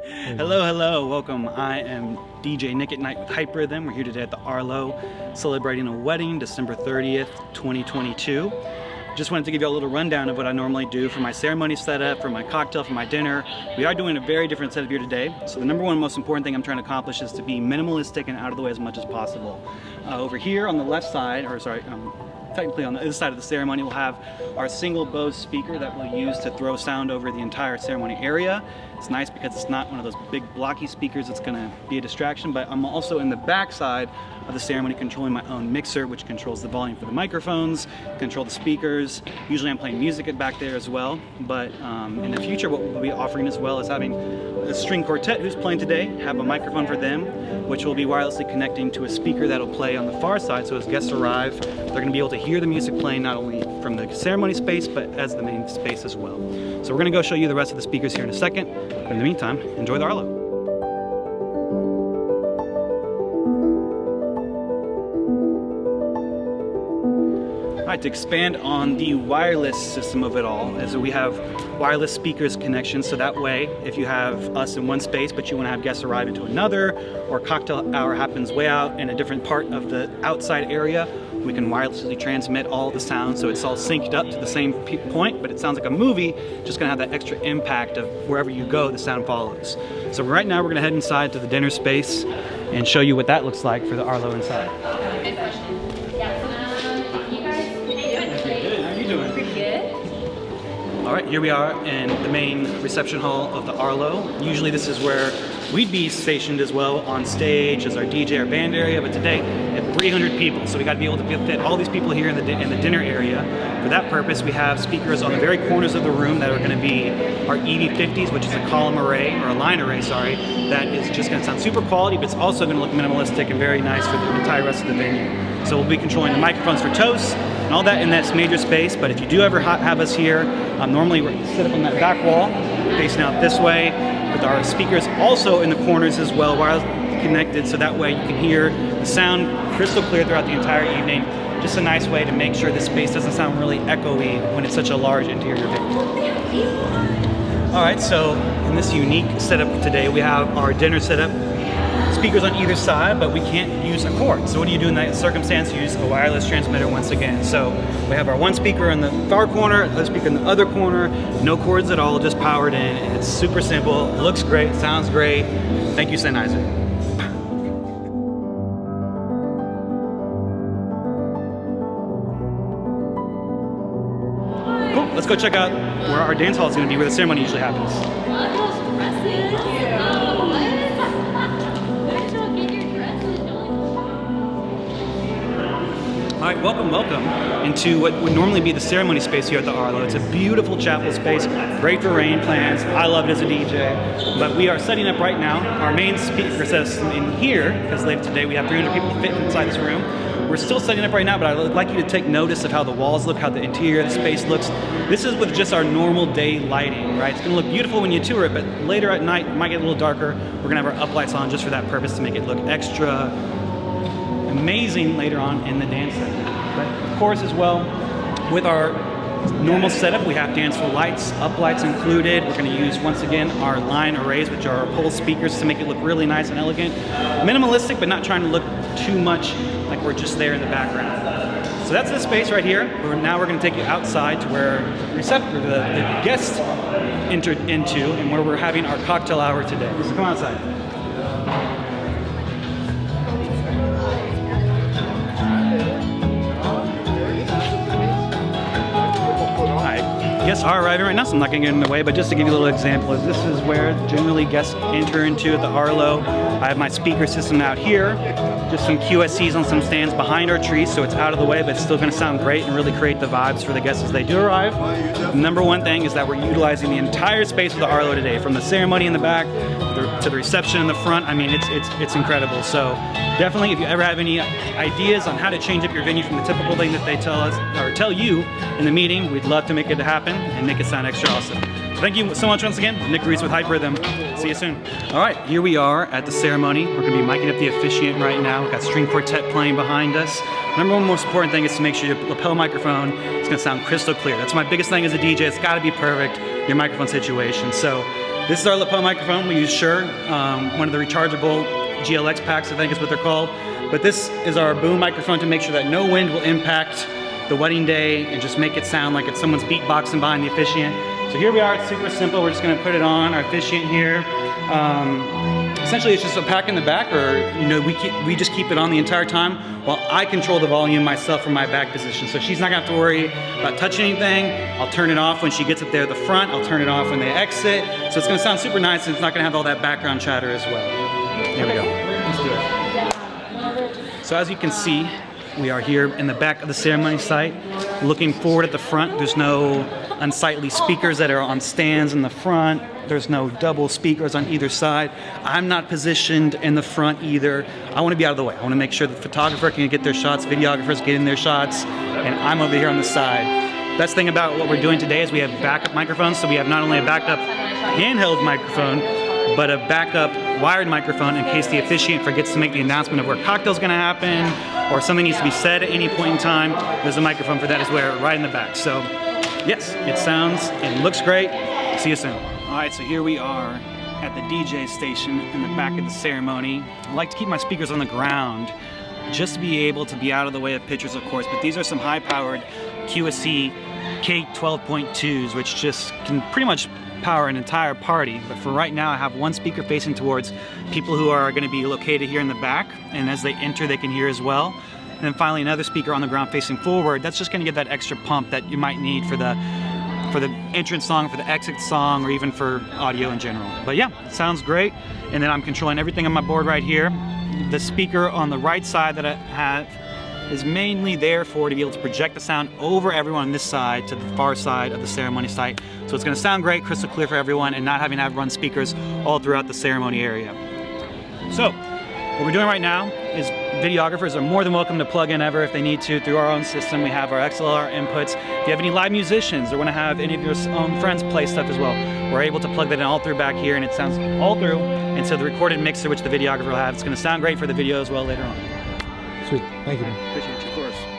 Hello, hello, welcome. I am DJ Nick at Night with Rhythm. We're here today at the Arlo celebrating a wedding, December 30th, 2022. Just wanted to give you a little rundown of what I normally do for my ceremony setup, for my cocktail, for my dinner. We are doing a very different setup here today. So the number one most important thing I'm trying to accomplish is to be minimalistic and out of the way as much as possible. Over here on the left side, or sorry, technically on the other side of the ceremony, we'll have our single Bose speaker that we'll use to throw sound over the entire ceremony area. It's nice because it's not one of those big blocky speakers that's going to be a distraction, but I'm also in the back side of the ceremony controlling my own mixer, which controls the volume for the microphones, control the speakers. Usually I'm playing music back there as well, but in the future what we'll be offering as well is having a string quartet who's playing today have a microphone for them, which will be wirelessly connecting to a speaker that'll play on the far side, so as guests arrive, they're going to be able to hear the music playing not only from the ceremony space, but as the main space as well. So we're going to go show you the rest of the speakers here in a second. But in the meantime, enjoy the Arlo. Alright, to expand on the wireless system of it all, is that we have wireless speakers connections, so that way if you have us in one space but you want to have guests arrive into another, or cocktail hour happens way out in a different part of the outside area, we can wirelessly transmit all the sound so it's all synced up to the same point, but it sounds like a movie, just gonna have that extra impact of wherever you go, the sound follows. So right now we're gonna head inside to the dinner space and show you what that looks like for the Arlo inside. Good question. You guys, Good, how are you doing? pretty good. All right, here we are in the main reception hall of the Arlo. Usually this is where we'd be stationed as well on stage as our DJ, our band area, but today we have 300 people, so we got to be able to fit all these people here in the dinner area. For that purpose, we have speakers on the very corners of the room that are going to be our EV50s, which is a column array, or a line array, sorry, that is just going to sound super quality, but it's also going to look minimalistic and very nice for the entire rest of the venue. So we'll be controlling the microphones for toasts and all that in that major space, but if you do ever have us here, normally we're set up on that back wall, facing out this way, with our speakers also in the corners as well, wirelessly connected, so that way you can hear the sound crystal clear throughout the entire evening. Just a nice way to make sure the space doesn't sound really echoey when it's such a large interior venue. All right, so in this unique setup today, we have our dinner setup, speakers on either side, but we can't use a cord. So what do you do in that circumstance? You use a wireless transmitter once again. So we have our one speaker in the far corner, the other speaker in the other corner, no cords at all, just powered in, and it's super simple, looks great, sounds great. Thank you, Sennheiser. Cool, let's go check out where our dance hall is going to be, where the ceremony usually happens. All right, welcome into what would normally be the ceremony space here at the Arlo. It's a beautiful chapel space, great for rain plans. I love it as a DJ. But we are setting up right now our main speaker system in here, because later today we have 300 people to fit inside this room. We're still setting up right now, but I'd like you to take notice of how the walls look, how the interior of the space looks. This is with just our normal day lighting, right? It's gonna look beautiful when you tour it, but later at night, it might get a little darker. We're gonna have our uplights on just for that purpose, to make it look extra amazing later on in the dance segment. But of course as well, with our normal setup, we have dance floor lights, uplights included. We're going to use once again our line arrays, which are our pole speakers, to make it look really nice and elegant. Minimalistic, but not trying to look too much like we're just there in the background. So that's the space right here. Now we're going to take you outside to where the guests entered into, and where we're having our cocktail hour today. So come outside. Guests are arriving right now, so I'm not going to get in the way, but just to give you a little example, this is where generally guests enter into at the Arlo. I have my speaker system out here, just some QSCs on some stands behind our trees, so it's out of the way, but it's still going to sound great and really create the vibes for the guests as they do arrive. The number one thing is that we're utilizing the entire space of the Arlo today, from the ceremony in the back to the reception in the front. I mean, it's incredible. So definitely, if you ever have any ideas on how to change up your venue from the typical thing that they tell us or tell you in the meeting, we'd love to make it happen and make it sound extra awesome. So thank you so much once again. Nick Reese with Rhythm. See you soon. All right, here we are at the ceremony. We're going to be miking up the officiant right now. We've got string quartet playing behind us. Number one most important thing is to make sure your lapel microphone is going to sound crystal clear. That's my biggest thing as a DJ. It's got to be perfect, your microphone situation. So This is our lapel microphone. We use Shure, one of the rechargeable GLX packs, I think is what they're called. But this is our boom microphone to make sure that no wind will impact the wedding day and just make it sound like it's someone's beatboxing behind the officiant. So here we are, it's super simple. We're just gonna put it on, our officiant here. Essentially it's just a pack in the back, or we just keep it on the entire time while I control the volume myself from my back position. So she's not gonna have to worry about touching anything. I'll turn it off when she gets up there at the front. I'll turn it off when they exit. So it's gonna sound super nice, and it's not gonna have all that background chatter as well. Here we go, let's do it. So as you can see, we are here in the back of the ceremony site, looking forward at the front. There's no unsightly speakers that are on stands in the front. There's no double speakers on either side. I'm not positioned in the front either. I want to be out of the way. I want to make sure the photographer can get their shots, videographers getting their shots, and I'm over here on the side. Best thing about what we're doing today is we have backup microphones, so we have not only a backup handheld microphone, but a backup wired microphone in case the officiant forgets to make the announcement of where cocktail's gonna happen or something needs to be said at any point in time. There's a microphone for that as well, right in the back. So yes, it sounds and looks great. See you soon. All right, so here we are at the DJ station in the back of the ceremony. I like to keep my speakers on the ground just to be able to be out of the way of pictures, of course, but these are some high-powered QSC K12.2s, which just can pretty much power an entire party. But for right now, I have one speaker facing towards people who are going to be located here in the back, and as they enter they can hear as well. And then finally another speaker on the ground facing forward. That's just going to give that extra pump that you might need for the entrance song, for the exit song, or even for audio in general. But yeah, it sounds great. And then I'm controlling everything on my board right here. The speaker on the right side that I have is mainly there to be able to project the sound over everyone on this side to the far side of the ceremony site. So it's going to sound great, crystal clear for everyone, and not having to have run speakers all throughout the ceremony area. So what we're doing right now is videographers are more than welcome to plug in ever if they need to through our own system. We have our XLR inputs. If you have any live musicians or want to have any of your own friends play stuff as well, we're able to plug that in all through back here, and it sounds all through into the recorded mixer which the videographer will have. It's going to sound great for the video as well later on. Sweet, thank you, man. Appreciate you, of course.